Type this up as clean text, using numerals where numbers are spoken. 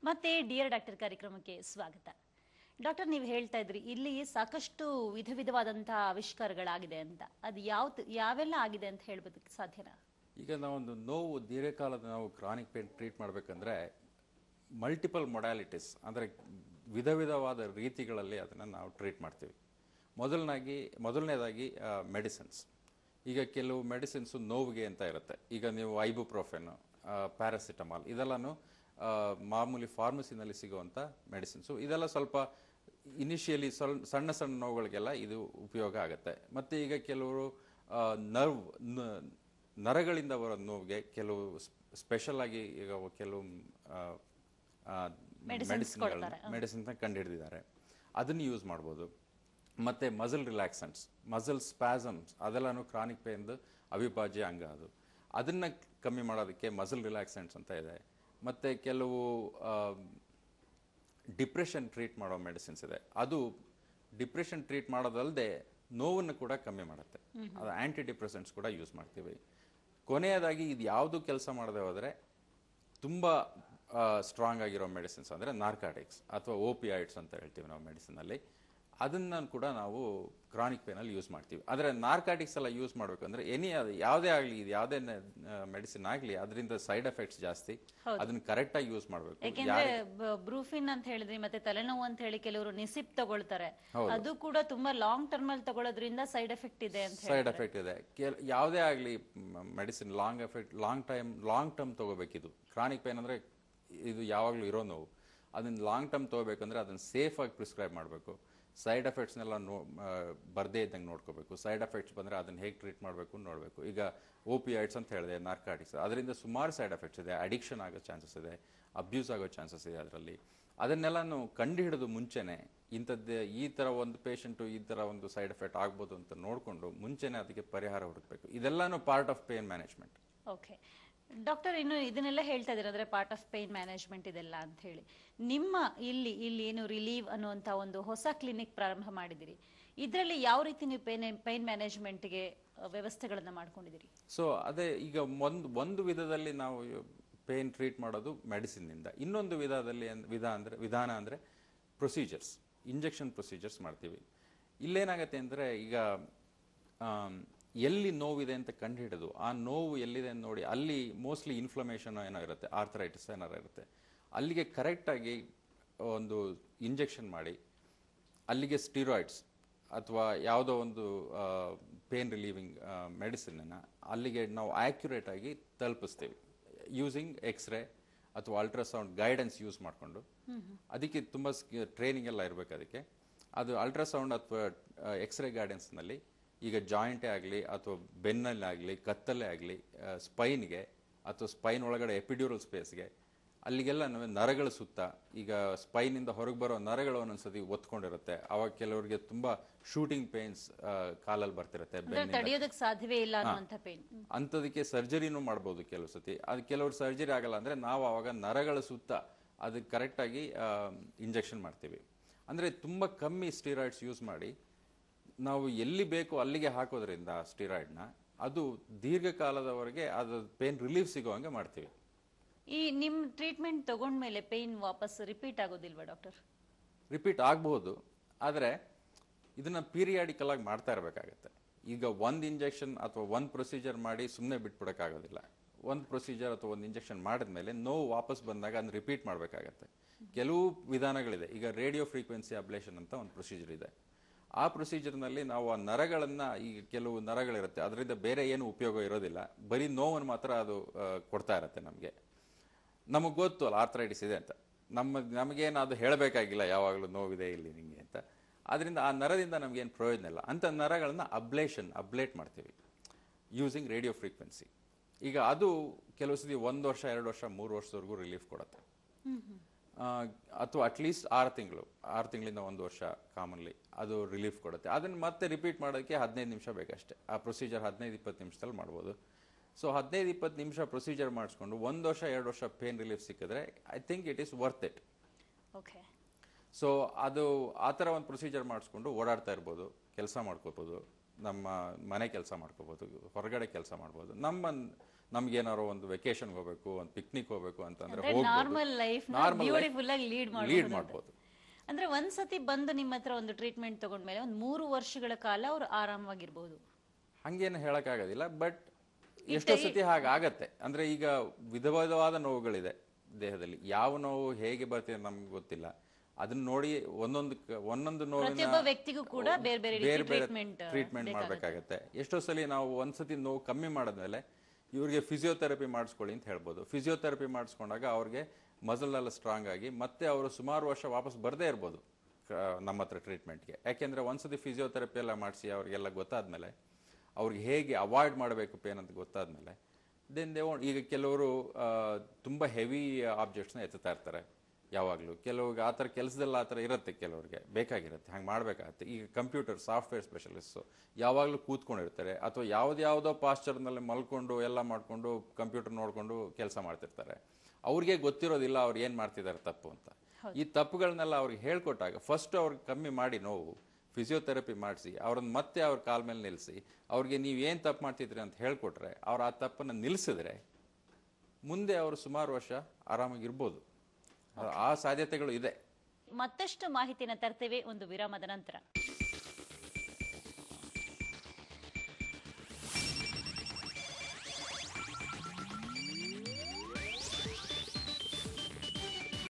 ಮತ್ತೆ dear doctor ಕಾರ್ಯಕ್ರಮಕ್ಕೆ ಸ್ವಾಗತ. ಡಾಕ್ಟರ್, ನೀವು ಹೇಳ್ತಾ ಇದ್ರಿ ಇಲ್ಲಿ ಸಾಕಷ್ಟು ವಿಧವಾದಂತಹ ಆವಿಷ್ಕಾರಗಳಾಗಿದೆ ಅಂತ. ಅದು ಯಾವೆಲ್ಲ ಆಗಿದೆ ಅಂತ ಹೇಳ್ಬೋದಕ್ಕೆ ಸಾಧ್ಯನಾ? ಈಗ ನಾವೊಂದು ನೋವು ದೀರ್ಘಕಾಲದ ನಾವು ಕ್ರಾನಿಕ್ ಪೇನ್ ಟ್ರೀಟ್ ಮಾಡಬೇಕಂದ್ರೆ ಮಲ್ಟಿಪಲ್ ಮೊಡ್ಯಾಲಿಟೀಸ್ ಅಂದರೆ ವಿಧವಾದ ರೀತಿಗಳಲ್ಲಿ ಅದನ್ನು ನಾವು ಟ್ರೀಟ್ ಮಾಡ್ತೀವಿ. ಮೊದಲನೇದಾಗಿ ಮೆಡಿಸಿನ್ಸ್. ಈಗ ಕೆಲವು ಮೆಡಿಸಿನ್ಸು ನೋವಿಗೆ ಅಂತ ಇರುತ್ತೆ. ಈಗ ನೀವು ಐಬುಪ್ರೋಫೆನ್, ಪ್ಯಾರಾಸಿಟಮಾಲ್ ಇದೆಲ್ಲನೂ ಮಾಮೂಲಿ ಫಾರ್ಮಸಿನಲ್ಲಿ ಸಿಗುವಂಥ ಮೆಡಿಸಿನ್ಸು. ಇದೆಲ್ಲ ಸ್ವಲ್ಪ ಇನಿಷಿಯಲಿ ಸಣ್ಣ ಸಣ್ಣ ನೋವುಗಳಿಗೆಲ್ಲ ಇದು ಉಪಯೋಗ ಆಗುತ್ತೆ. ಮತ್ತು ಈಗ ಕೆಲವರು ನರಗಳಿಂದ ಬರೋ ನೋವಿಗೆ ಕೆಲವು ಸ್ಪೆಷಲ್ ಆಗಿ ಈಗ ಕೆಲವು ಮೆಡಿಸಿನ್ಸ್ನ ಕಂಡುಹಿಡಿದಿದ್ದಾರೆ. ಅದನ್ನು ಯೂಸ್ ಮಾಡ್ಬೋದು. ಮತ್ತು ಮಸಲ್ ರಿಲ್ಯಾಕ್ಸೆಂಟ್ಸ್, ಮಸಲ್ ಸ್ಪ್ಯಾಸಮ್ಸ್ ಅದೆಲ್ಲನೂ ಕ್ರಾನಿಕ್ ಪೇನ್ದು ಅವಿಭಾಜ್ಯ ಅಂಗ. ಅದನ್ನು ಕಮ್ಮಿ ಮಾಡೋದಕ್ಕೆ ಮಸಲ್ ರಿಲ್ಯಾಕ್ಸೆಂಟ್ಸ್ ಅಂತ ಇದೆ. ಮತ್ತು ಕೆಲವು ಡಿಪ್ರೆಷನ್ ಟ್ರೀಟ್ ಮಾಡೋ ಮೆಡಿಸಿನ್ಸ್ ಇದೆ. ಅದು ಡಿಪ್ರೆಷನ್ ಟ್ರೀಟ್ ಮಾಡೋದಲ್ಲದೆ ನೋವನ್ನು ಕೂಡ ಕಮ್ಮಿ ಮಾಡುತ್ತೆ. ಅದು ಆ್ಯಂಟಿ ಡಿಪ್ರೆಸೆಂಟ್ಸ್ ಕೂಡ ಯೂಸ್ ಮಾಡ್ತೀವಿ. ಕೊನೆಯದಾಗಿ ಇದು ಯಾವುದು ಕೆಲಸ ಮಾಡದೆ ಹೋದರೆ ತುಂಬ ಸ್ಟ್ರಾಂಗ್ ಆಗಿರೋ ಮೆಡಿಸಿನ್ಸ್ ಅಂದರೆ ನಾರ್ಕಾಟಿಕ್ಸ್ ಅಥವಾ ಓಪಿಯಾಯ್ಡ್ಸ್ ಅಂತ ಹೇಳ್ತೀವಿ ನಾವು ಮೆಡಿಸಿನಲ್ಲಿ. ಅದನ್ನು ಕೂಡ ನಾವು ಕ್ರಾನಿಕ್ ಪೇನಲ್ಲಿ ಯೂಸ್ ಮಾಡ್ತೀವಿ. ಆದರೆ ನಾರ್ಕಾಟಿಕ್ಸ್ ಎಲ್ಲ ಯೂಸ್ ಮಾಡಬೇಕಂದ್ರೆ ಯಾವುದೇ ಆಗಲಿ, ಇದು ಯಾವುದೇ ಮೆಡಿಸಿನ್ ಆಗಲಿ, ಅದರಿಂದ ಸೈಡ್ ಎಫೆಕ್ಟ್ಸ್ ಜಾಸ್ತಿ. ಅದನ್ನ ಕರೆಕ್ಟಾಗಿ ಯೂಸ್ ಮಾಡಬೇಕು. ಯಾಕೆಂದ್ರೆ ಬ್ರೂಫಿನ್ ಅಂತ ಹೇಳಿದ್ರಿ, ಮತ್ತೆ ತಲೆನೋವು ಅಂತ ಹೇಳಿ ಕೆಲವರು ನಿಸಿಪ್ ತಗೊಳ್ತಾರೆ. ಅದು ಕೂಡ ತುಂಬಾ ಲಾಂಗ್ ಟರ್ಮ್ ಅಲ್ಲಿ ತಗೊಳ್ಳೋದ್ರಿಂದ ಸೈಡ್ ಎಫೆಕ್ಟ್ ಇದೆ ಅಂತ. ಸೈಡ್ ಎಫೆಕ್ಟ್ ಇದೆ. ಯಾವುದೇ ಆಗಲಿ ಮೆಡಿಸಿನ್ ಲಾಂಗ್ ಟರ್ಮ್ ತಗೋಬೇಕಿದು. ಕ್ರಾನಿಕ್ ಪೇನ್ ಅಂದ್ರೆ ಇದು ಯಾವಾಗಲೂ ಇರೋ ನೋವು. ಅದನ್ನ ಲಾಂಗ್ ಟರ್ಮ್ ತಗೋಬೇಕಂದ್ರೆ ಅದನ್ನ ಸೇಫ್ ಆಗಿ ಪ್ರಿಸ್ಕ್ರೈಬ್ ಮಾಡಬೇಕು. ಸೈಡ್ ಎಫೆಕ್ಟ್ಸ್ನೆಲ್ಲ ಬರದೇ ಇದ್ದಂಗೆ ನೋಡ್ಕೋಬೇಕು. ಸೈಡ್ ಎಫೆಕ್ಟ್ಸ್ ಬಂದರೆ ಅದನ್ನು ಹೇಗೆ ಟ್ರೀಟ್ ಮಾಡಬೇಕು ನೋಡಬೇಕು. ಈಗ ಓಪಿಯಾಯ್ಡ್ಸ್ ಅಂತ ಹೇಳಿದೆ, ನಾರ್ಕಾಟಿಕ್ಸ್, ಅದರಿಂದ ಸುಮಾರು ಸೈಡ್ ಎಫೆಕ್ಟ್ಸ್ ಇದೆ. ಅಡಿಕ್ಷನ್ ಆಗೋ ಚಾನ್ಸಸ್ ಇದೆ, ಅಬ್ಯೂಸ್ ಆಗೋ ಚಾನ್ಸಸ್ ಇದೆ ಅದರಲ್ಲಿ. ಅದನ್ನೆಲ್ಲನೂ ಕಂಡುಹಿಡಿದು ಮುಂಚೆನೆ ಇಂಥದ್ದೇ ಈ ಥರ ಒಂದು ಪೇಷಂಟು ಈ ಥರ ಒಂದು ಸೈಡ್ ಎಫೆಕ್ಟ್ ಆಗ್ಬೋದು ಅಂತ ನೋಡಿಕೊಂಡು ಮುಂಚೆನೆ ಅದಕ್ಕೆ ಪರಿಹಾರ ಹುಡುಕಬೇಕು. ಇದೆಲ್ಲನೂ part of pain management. Okay doctor, ಇನ್ನು ಇದನ್ನೆಲ್ಲ ಹೇಳ್ತಾ ಇದ್ದೀರ ಅಂದ್ರೆ ಪಾರ್ಟ್ ಆಫ್ ಪೇನ್ ಮ್ಯಾನೇಜ್ಮೆಂಟ್ ಇದೆಲ್ಲ ಅಂತ ಹೇಳಿ, ನಿಮ್ಮ ಇಲ್ಲಿ ಏನು ರಿಲೀವ್ ಅನ್ನುವಂತ ಒಂದು ಹೊಸ ಕ್ಲಿನಿಕ್ ಪ್ರಾರಂಭ ಮಾಡಿದಿರಿ. ಇದರಲ್ಲಿ ಯಾವ ರೀತಿ ನೀವು ಪೇನ್ ಮ್ಯಾನೇಜ್ಮೆಂಟ್ಗೆ ವ್ಯವಸ್ಥೆಗಳನ್ನ ಮಾಡ್ಕೊಂಡಿದ್ದೀರಿ? ಸೊ ಅದೇ ಈಗ ಒಂದು ವಿಧದಲ್ಲಿ ನಾವು ಪೇನ್ ಟ್ರೀಟ್ ಮಾಡೋದು ಮೆಡಿಸಿನ್ನಿಂದ. ಇನ್ನೊಂದು ವಿಧಾನ ಅಂದರೆ ಪ್ರೊಸೀಜರ್ಸ್, ಇಂಜೆಕ್ಷನ್ ಪ್ರೊಸೀಜರ್ಸ್ ಮಾಡ್ತೀವಿ. ಇಲ್ಲೇನಾಗತ್ತೆ ಅಂದರೆ ಈಗ ಎಲ್ಲಿ ನೋವಿದೆ ಅಂತ ಕಂಡುಹಿಡಿದು ಆ ನೋವು ಎಲ್ಲಿದೆ ಅಂತ ನೋಡಿ ಅಲ್ಲಿ ಮೋಸ್ಟ್ಲಿ ಇನ್ಫ್ಲಮೇಷನ್ ಏನೋ ಇರುತ್ತೆ, ಆರ್ಥರೈಟಿಸ್ ಏನಾರು ಇರುತ್ತೆ. ಅಲ್ಲಿಗೆ ಕರೆಕ್ಟಾಗಿ ಒಂದು ಇಂಜೆಕ್ಷನ್ ಮಾಡಿ ಅಲ್ಲಿಗೆ ಸ್ಟೀರಾಯ್ಡ್ಸ್ ಅಥವಾ ಯಾವುದೋ ಒಂದು ಪೇನ್ ರಿಲೀವಿಂಗ್ ಮೆಡಿಸಿನನ್ನು ಅಲ್ಲಿಗೆ ನಾವು ಆ್ಯಕ್ಯುರೇಟ್ ಆಗಿ ತಲುಪಿಸ್ತೀವಿ ಯೂಸಿಂಗ್ ಎಕ್ಸ್ರೇ ಅಥವಾ ಅಲ್ಟ್ರಾಸೌಂಡ್ ಗೈಡೆನ್ಸ್ ಯೂಸ್ ಮಾಡಿಕೊಂಡು. ಅದಕ್ಕೆ ತುಂಬ ಟ್ರೈನಿಂಗ್ ಎಲ್ಲ ಇರಬೇಕು ಅದಕ್ಕೆ. ಅದು ಅಲ್ಟ್ರಾಸೌಂಡ್ ಅಥವಾ ಎಕ್ಸ್ರೇ ಗೈಡೆನ್ಸ್ನಲ್ಲಿ ಈಗ ಜಾಯಿಂಟೇ ಆಗಲಿ ಅಥವಾ ಬೆನ್ನಲ್ಲಿ ಆಗಲಿ ಕತ್ತಲ್ಲೇ ಆಗಲಿ ಸ್ಪೈನ್ಗೆ ಅಥವಾ ಸ್ಪೈನ್ ಒಳಗಡೆ ಎಪಿಡ್ಯೂರಲ್ ಸ್ಪೇಸ್ಗೆ ಅಲ್ಲಿಗೆಲ್ಲ ನರಗಳ ಸುತ್ತ ಈಗ ಸ್ಪೈನಿಂದ ಹೊರಗೆ ಬರೋ ನರಗಳು ಒಂದೊಂದ್ಸತಿ ಒತ್ಕೊಂಡಿರುತ್ತೆ. ಅವಾಗ ಕೆಲವರಿಗೆ ತುಂಬಾ ಶೂಟಿಂಗ್ ಪೇನ್ಸ್ ಕಾಲಲ್ಲಿ ಬರ್ತಿರುತ್ತೆ, ಸಾಧ್ಯವೇ ಇಲ್ಲ ಅಂಥದಕ್ಕೆ ಸರ್ಜರಿನೂ ಮಾಡ್ಬೋದು ಕೆಲವು ಸತಿ. ಅದು ಕೆಲವರು ಸರ್ಜರಿ ಆಗಲ್ಲ ಅಂದರೆ ನಾವು ಅವಾಗ ನರಗಳ ಸುತ್ತ ಅದಕ್ಕೆ ಕರೆಕ್ಟಾಗಿ ಇಂಜೆಕ್ಷನ್ ಮಾಡ್ತೀವಿ. ಅಂದರೆ ತುಂಬ ಕಮ್ಮಿ ಸ್ಟೀರಾಯ್ಡ್ಸ್ ಯೂಸ್ ಮಾಡಿ ನಾವು ಎಲ್ಲಿ ಬೇಕೋ ಅಲ್ಲಿಗೆ ಹಾಕೋದ್ರಿಂದ ಸ್ಟೀರಾಯ್ಡ್ನ ಅದು ದೀರ್ಘಕಾಲದವರೆಗೆ ಅದು ಪೇನ್ ರಿಲೀಫ್ ಸಿಗೋವಂಗೆ ಮಾಡ್ತೀವಿ. ಈ ನಿಮ್ಮ ಟ್ರೀಟ್ಮೆಂಟ್ ತಗೊಂಡ್ಮೇಲೆ ಪೇನ್ ವಾಪಸ್ ರಿಪೀಟ್ ಆಗೋದಿಲ್ವಾ ಡಾಕ್ಟರ್? ರಿಪೀಟ್ ಆಗ್ಬೋದು, ಆದರೆ ಇದನ್ನ ಪೀರಿಯಾಡಿಕಲ್ ಆಗಿ ಮಾಡ್ತಾ ಇರಬೇಕಾಗತ್ತೆ. ಈಗ ಒಂದು ಇಂಜೆಕ್ಷನ್ ಅಥವಾ ಒಂದು ಪ್ರೊಸೀಜರ್ ಮಾಡಿ ಸುಮ್ಮನೆ ಬಿಟ್ಬಿಡೋಕ್ಕಾಗೋದಿಲ್ಲ. ಒಂದು ಪ್ರೊಸೀಜರ್ ಅಥವಾ ಒಂದು ಇಂಜೆಕ್ಷನ್ ಮಾಡಿದ್ಮೇಲೆ ನೋವು ವಾಪಸ್ ಬಂದಾಗ ಅದನ್ನ ರಿಪೀಟ್ ಮಾಡಬೇಕಾಗತ್ತೆ. ಕೆಲವು ವಿಧಾನಗಳಿದೆ. ಈಗ ರೇಡಿಯೋ ಫ್ರೀಕ್ವೆನ್ಸಿ ಅಬ್ಲೇಷನ್ ಅಂತ ಒಂದು ಪ್ರೊಸೀಜರ್ ಇದೆ. ಆ ಪ್ರೊಸೀಜರ್ನಲ್ಲಿ ನಾವು ಆ ನರಗಳನ್ನು, ಈಗ ಕೆಲವು ನರಗಳಿರುತ್ತೆ ಅದರಿಂದ ಬೇರೆ ಏನು ಉಪಯೋಗ ಇರೋದಿಲ್ಲ, ಬರೀ ನೋವನ್ನು ಮಾತ್ರ ಅದು ಕೊಡ್ತಾ ಇರುತ್ತೆ. ನಮಗೆ ಗೊತ್ತು ಅಲ್ಲ ಆರ್ಥರೈಟಿಸ್ ಇದೆ ಅಂತ, ನಮಗೇನು ಅದು ಹೇಳಬೇಕಾಗಿಲ್ಲ ಯಾವಾಗಲೂ ನೋವಿದೆ ಇಲ್ಲಿ ನಿಮಗೆ ಅಂತ. ಅದರಿಂದ ಆ ನರದಿಂದ ನಮಗೇನು ಪ್ರಯೋಜನ ಇಲ್ಲ. ಅಂಥ ನರಗಳನ್ನು ಅಬ್ಲೇಟ್ ಮಾಡ್ತೀವಿ ಯೂಸಿಂಗ್ ರೇಡಿಯೋ ಫ್ರೀಕ್ವೆನ್ಸಿ. ಈಗ ಅದು ಕೆಲವು ಸತಿ 1 ವರ್ಷ 2 ವರ್ಷ 3 ವರ್ಷದವರೆಗೂ ರಿಲೀಫ್ ಕೊಡುತ್ತೆ. ಅಥವಾ ಅಟ್ಲೀಸ್ಟ್ 6 ತಿಂಗಳಿಂದ 1 ವರ್ಷ ಕಾಮನ್ಲಿ ಅದು ರಿಲೀಫ್ ಕೊಡುತ್ತೆ. ಅದನ್ನು ಮತ್ತೆ ರಿಪೀಟ್ ಮಾಡೋದಕ್ಕೆ 15 ನಿಮಿಷ ಬೇಕಷ್ಟೇ. ಆ ಪ್ರೊಸೀಜರ್ 15-20 ನಿಮಿಷದಲ್ಲಿ ಮಾಡ್ಬೋದು. ಸೊ 15-20 ನಿಮಿಷ ಪ್ರೊಸೀಜರ್ ಮಾಡಿಸ್ಕೊಂಡು 1 ವರ್ಷ 2 ವರ್ಷ ಪೇನ್ ರಿಲೀಫ್ ಸಿಕ್ಕಿದ್ರೆ I think it is worth it. Okay. So ಅದು ಆ ಥರ ಒಂದು ಪ್ರೊಸೀಜರ್ ಮಾಡಿಸ್ಕೊಂಡು ಓಡಾಡ್ತಾ ಇರ್ಬೋದು, ಕೆಲಸ ಮಾಡ್ಕೋಬೋದು, ನಮ್ಮ ಮನೆ ಕೆಲಸ ಮಾಡ್ಕೋಬೋದು, ಹೊರಗಡೆ ಕೆಲಸ ಮಾಡ್ಬೋದು. ನಮ್ಗೇನಾರೋ ಒಂದು ವೆಕೇಶನ್ಗೆ ಹೋಗ್ಬೇಕು, ಒಂದು ಪಿಕ್ನಿಕ್ ಹೋಗ್ಬೇಕು ಅಂತಂದ್ರೆ ನಾರ್ಮಲ್ ಲೈಫ್ ಬ್ಯೂಟಿಫುಲ್ ಆಗಿ ಲೀಡ್ ಮಾಡ್ಬೋದು. ಅಂದ್ರೆ ಒಂದ್ಸತಿ ಬಂದು ನಿಮ್ಮ ಹತ್ರ ಒಂದು ಟ್ರೀಟ್ಮೆಂಟ್ ತಗೊಂಡ್ಮೇಲೆ ಒಂದು 3 ವರ್ಷಗಳ ಕಾಲ ಅವ್ರು ಆರಾಮವಾಗಿರ್ಬೋದು. ಹಂಗೇನು ಹೇಳಕ್ಕಾಗೋದಿಲ್ಲ, ಬಟ್ ಎಷ್ಟೋ ಸತಿ ಹಾಗಾಗತ್ತೆ. ಅಂದ್ರೆ ಈಗ ವಿಧವಾದ ನೋವುಗಳಿದೆ ದೇಹದಲ್ಲಿ. ಯಾವ ನೋವು ಹೇಗೆ ಬರ್ತಿದೆ ನಮ್ಗೆ ಗೊತ್ತಿಲ್ಲ. ಅದನ್ನ ನೋಡಿ ಒಂದೊಂದು ನೋವಿನ ವ್ಯಕ್ತಿಗೂ ಕೂಡ ಬೇರೆ ಬೇರೆ ಟ್ರೀಟ್ಮೆಂಟ್ ಮಾಡ್ಬೇಕಾಗತ್ತೆ. ಎಷ್ಟೋ ಸಲ ನಾವು ಒಂದ್ಸತಿ ನೋವು ಕಮ್ಮಿ ಮಾಡಿದ್ಮೇಲೆ ಇವ್ರಿಗೆ ಫಿಸಿಯೋಥೆರಪಿ ಮಾಡಿಸ್ಕೊಳ್ಳಿ ಅಂತ ಹೇಳ್ಬೋದು. ಫಿಸಿಯೋಥೆರಪಿ ಮಾಡಿಸ್ಕೊಂಡಾಗ ಅವ್ರಿಗೆ ಮಸಲ್ ಎಲ್ಲ ಸ್ಟ್ರಾಂಗ್ ಆಗಿ ಮತ್ತೆ ಅವರು ಸುಮಾರು ವರ್ಷ ವಾಪಸ್ ಬರದೇ ಇರ್ಬೋದು ನಮ್ಮ ಹತ್ರ ಟ್ರೀಟ್ಮೆಂಟ್ಗೆ. ಯಾಕೆಂದ್ರೆ ಒಂದ್ಸತಿ ಫಿಸಿಯೋಥೆರಪಿ ಎಲ್ಲ ಮಾಡಿಸಿ ಅವ್ರಿಗೆಲ್ಲ ಗೊತ್ತಾದ್ಮೇಲೆ, ಅವ್ರಿಗೆ ಹೇಗೆ ಅವಾಯ್ಡ್ ಮಾಡಬೇಕು ಪೇನ್ ಅಂತ ಗೊತ್ತಾದ್ಮೇಲೆ ದೆನ್ ಈಗ ಕೆಲವರು ತುಂಬ ಹೆವಿ ಆಬ್ಜೆಕ್ಟ್ಸ್ನ ಎತ್ತುತ್ತಾ ಇರ್ತಾರೆ ಯಾವಾಗಲೂ. ಕೆಲವ್ರಿಗೆ ಆ ಥರ ಕೆಲಸದಲ್ಲಿ ಆ ಥರ ಇರುತ್ತೆ, ಕೆಲವ್ರಿಗೆ ಬೇಕಾಗಿರುತ್ತೆ, ಹಂಗೆ ಮಾಡಬೇಕಾಗತ್ತೆ. ಈಗ ಕಂಪ್ಯೂಟರ್ ಸಾಫ್ಟ್ವೇರ್ ಸ್ಪೆಷಲಿಸ್ಟು ಯಾವಾಗಲೂ ಕೂತ್ಕೊಂಡಿರ್ತಾರೆ, ಅಥವಾ ಯಾವುದ್ಯಾವುದೋ ಪಾಶ್ಚರ್ನಲ್ಲಿ ಮಲ್ಕೊಂಡು ಎಲ್ಲ ಮಾಡಿಕೊಂಡು ಕಂಪ್ಯೂಟರ್ ನೋಡಿಕೊಂಡು ಕೆಲಸ ಮಾಡ್ತಿರ್ತಾರೆ. ಅವ್ರಿಗೆ ಗೊತ್ತಿರೋದಿಲ್ಲ ಅವ್ರು ಏನು ಮಾಡ್ತಿದ್ದಾರೆ ತಪ್ಪು ಅಂತ. ಈ ತಪ್ಪುಗಳನ್ನೆಲ್ಲ ಅವ್ರಿಗೆ ಹೇಳ್ಕೊಟ್ಟಾಗ ಫಸ್ಟ್ ಅವ್ರಿಗೆ ಕಮ್ಮಿ ಮಾಡಿ ನೋವು ಫಿಸಿಯೋಥೆರಪಿ ಮಾಡಿಸಿ ಅವ್ರನ್ನ ಮತ್ತೆ ಅವ್ರ ಕಾಲ ಮೇಲೆ ನಿಲ್ಲಿಸಿ ಅವ್ರಿಗೆ ನೀವು ಏನು ತಪ್ಪು ಮಾಡ್ತಿದ್ರಿ ಅಂತ ಹೇಳ್ಕೊಟ್ರೆ, ಅವ್ರು ಆ ತಪ್ಪನ್ನು ನಿಲ್ಲಿಸಿದ್ರೆ ಮುಂದೆ ಅವರು ಸುಮಾರು ವರ್ಷ ಆರಾಮಾಗಿರ್ಬೋದು. ಆ ಸಾಧ್ಯತೆಗಳು ಇದೆ. ಮತ್ತಷ್ಟು ಮಾಹಿತಿನ ತರ್ತೇವೆ ಒಂದು ವಿರಾಮದ ನಂತರ.